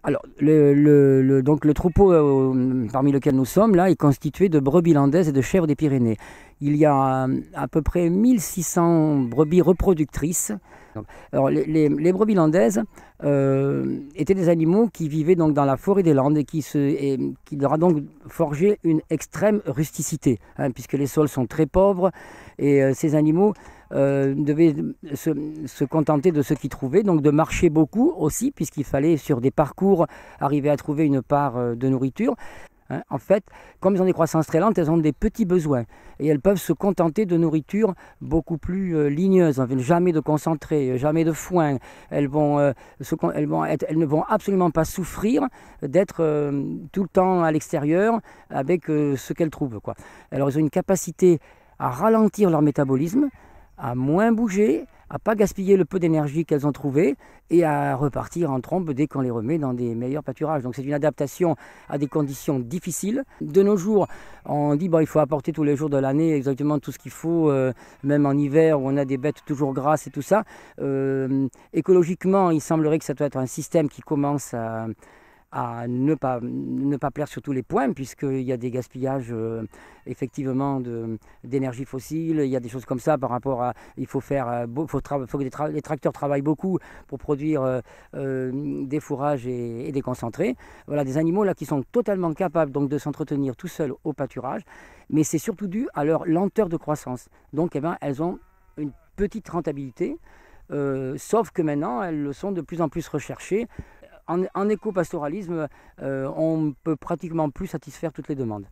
Alors, donc le troupeau parmi lequel nous sommes, là, est constitué de brebis landaises et de chèvres des Pyrénées. Il y a à peu près 1600 brebis reproductrices. Alors, les brebis landaises étaient des animaux qui vivaient donc dans la forêt des Landes et qui leur a donc forgé une extrême rusticité, hein, puisque les sols sont très pauvres et ces animaux devaient se contenter de ce qu'ils trouvaient, donc de marcher beaucoup aussi, puisqu'il fallait sur des parcours arriver à trouver une part de nourriture. Hein. En fait, comme ils ont des croissances très lentes, elles ont des petits besoins et elles peuvent se contenter de nourriture beaucoup plus ligneuse, jamais de concentré, jamais de foin. Elles ne vont absolument pas souffrir d'être tout le temps à l'extérieur avec ce qu'elles trouvent, quoi. Alors, ils ont une capacité à ralentir leur métabolisme, à moins bouger, à ne pas gaspiller le peu d'énergie qu'elles ont trouvé et à repartir en trompe dès qu'on les remet dans des meilleurs pâturages. Donc c'est une adaptation à des conditions difficiles. De nos jours, on dit bon, il faut apporter tous les jours de l'année exactement tout ce qu'il faut, même en hiver où on a des bêtes toujours grasses et tout ça. Écologiquement, il semblerait que ça doit être un système qui commence à ne pas plaire sur tous les points, puisqu'il y a des gaspillages effectivement d'énergie fossile, il y a des choses comme ça par rapport à... Il faut faire, faut que les tracteurs travaillent beaucoup pour produire des fourrages et des concentrés. Voilà, des animaux là qui sont totalement capables donc de s'entretenir tout seuls au pâturage, mais c'est surtout dû à leur lenteur de croissance. Donc eh ben, elles ont une petite rentabilité, sauf que maintenant elles sont de plus en plus recherchées. En éco-pastoralisme, on ne peut pratiquement plus satisfaire toutes les demandes.